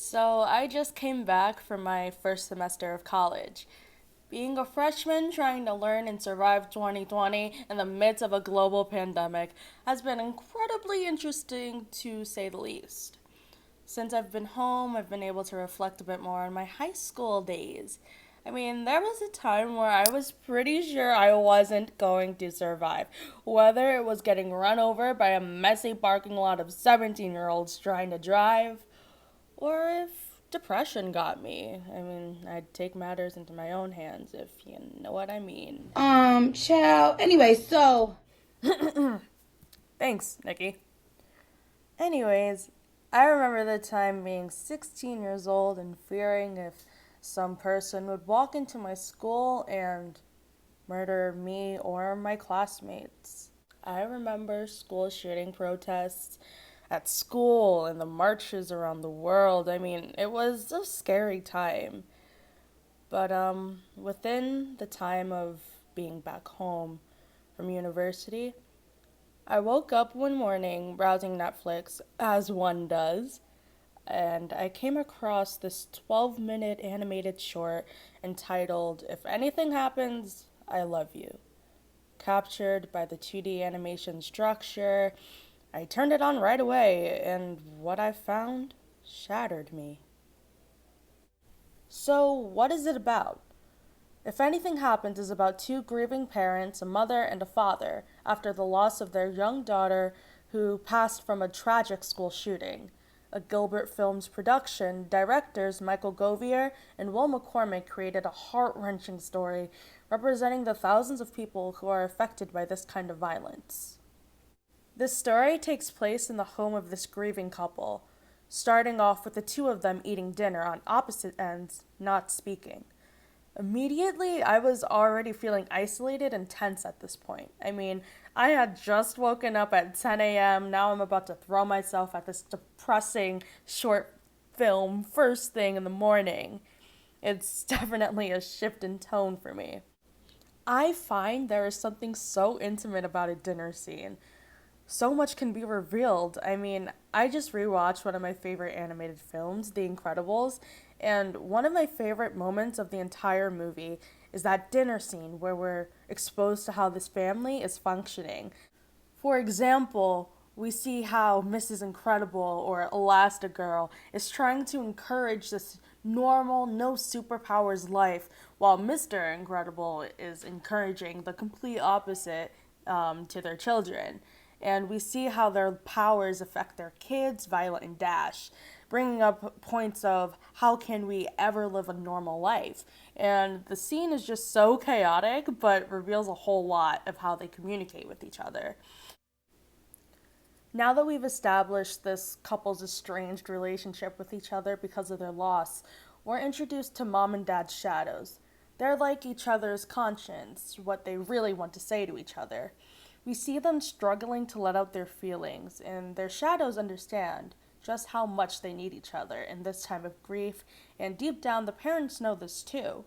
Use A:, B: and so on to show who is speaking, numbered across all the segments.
A: So I just came back from my first semester of college. Being a freshman trying to learn and survive 2020 in the midst of a global pandemic has been incredibly interesting to say the least. Since I've been home, I've been able to reflect a bit more on my high school days. I mean, there was a time where I was pretty sure I wasn't going to survive, whether it was getting run over by a messy parking lot of 17-year-olds trying to drive, or if depression got me. I mean, I'd take matters into my own hands, if you know what I mean.
B: Child. Anyway, so
A: Thanks, Nikki. Anyways, I remember the time being 16 years old and fearing if some person would walk into my school and murder me or my classmates. I remember school shooting protests at school and the marches around the world. I mean, it was a scary time. But within the time of being back home from university, I woke up one morning browsing Netflix, as one does, and I came across this 12-minute animated short entitled If Anything Happens, I Love You. Captured by the 2D animation structure, I turned it on right away, and what I found shattered me. So, what is it about? If Anything Happens is about two grieving parents, a mother and a father, after the loss of their young daughter who passed from a tragic school shooting. A Gilbert Films production, directors Michael Govier and Will McCormick created a heart-wrenching story representing the thousands of people who are affected by this kind of violence. This story takes place in the home of this grieving couple, starting off with the two of them eating dinner on opposite ends, not speaking. Immediately, I was already feeling isolated and tense at this point. I mean, I had just woken up at 10 a.m. Now I'm about to throw myself at this depressing short film first thing in the morning. It's definitely a shift in tone for me. I find there is something so intimate about a dinner scene. So much can be revealed. I mean, I just rewatched one of my favorite animated films, The Incredibles, and one of my favorite moments of the entire movie is that dinner scene where we're exposed to how this family is functioning. For example, we see how Mrs. Incredible or Elastigirl is trying to encourage this normal, no superpowers life, while Mr. Incredible is encouraging the complete opposite to their children. And we see how their powers affect their kids, Violet and Dash, bringing up points of how can we ever live a normal life. And the scene is just so chaotic, but reveals a whole lot of how they communicate with each other. Now that we've established this couple's estranged relationship with each other because of their loss, we're introduced to mom and dad's shadows. They're like each other's conscience, what they really want to say to each other. We see them struggling to let out their feelings, and their shadows understand just how much they need each other in this time of grief, and deep down, the parents know this too.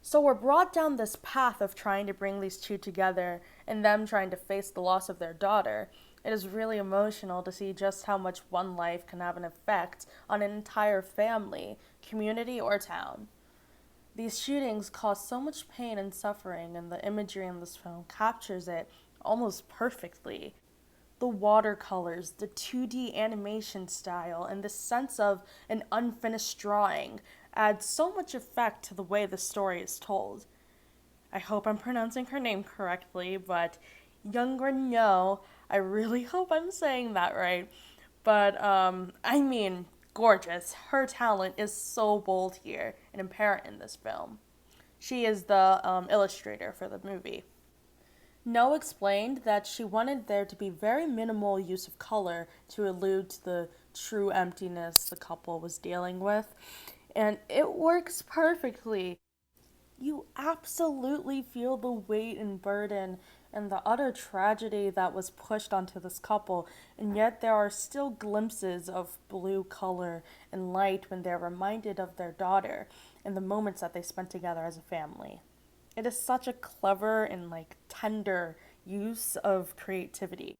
A: So we're brought down this path of trying to bring these two together and them trying to face the loss of their daughter. It is really emotional to see just how much one life can have an effect on an entire family, community, or town. These shootings cause so much pain and suffering, and the imagery in this film captures it almost perfectly. The watercolors, the 2D animation style, and the sense of an unfinished drawing add so much effect to the way the story is told. I hope I'm pronouncing her name correctly, but Young Yo, I really hope I'm saying that right. But, I mean, gorgeous. Her talent is so bold here and apparent in this film. She is the illustrator for the movie. No explained that she wanted there to be very minimal use of color to allude to the true emptiness the couple was dealing with, and it works perfectly. You absolutely feel the weight and burden and the utter tragedy that was pushed onto this couple, and yet there are still glimpses of blue color and light when they're reminded of their daughter and the moments that they spent together as a family. It is such a clever and tender use of creativity.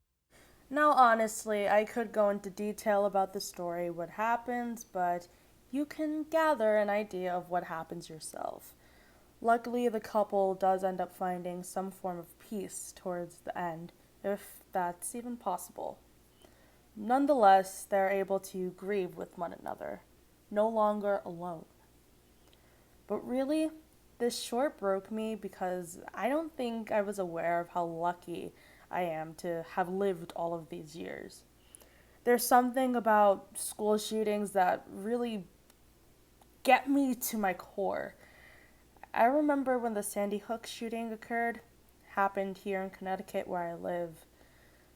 A: Now, honestly, I could go into detail about the story, what happens, but you can gather an idea of what happens yourself. Luckily, the couple does end up finding some form of peace towards the end, if that's even possible. Nonetheless, they're able to grieve with one another, no longer alone. But really, this short broke me because I don't think I was aware of how lucky I am to have lived all of these years. There's something about school shootings that really get me to my core. I remember when the Sandy Hook shooting occurred, happened here in Connecticut where I live.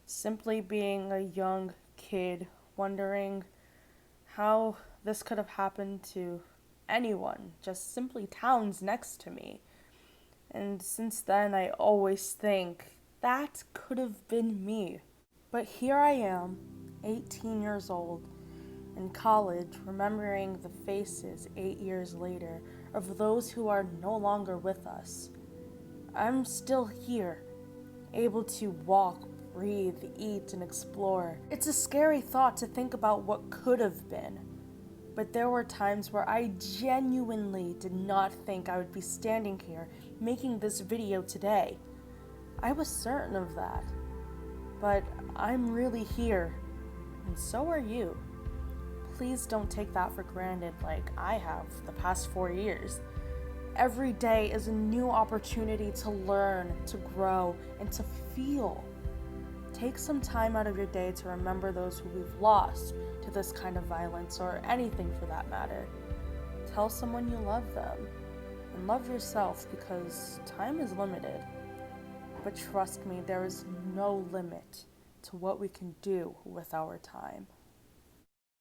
A: Simply being a young kid, wondering how this could have happened to anyone, just simply towns next to me. And since then, I always think that could have been me. But here I am, 18 years old, in college, remembering the faces 8 years later of those who are no longer with us. I'm still here, able to walk, breathe, eat, and explore. It's a scary thought to think about what could have been. But there were times where I genuinely did not think I would be standing here making this video today. I was certain of that. But I'm really here, and so are you. Please don't take that for granted like I have the past 4 years. Every day is a new opportunity to learn, to grow, and to feel. Take some time out of your day to remember those who we've lost to this kind of violence, or anything for that matter. Tell someone you love them, and love yourself, because time is limited. But trust me, there is no limit to what we can do with our time.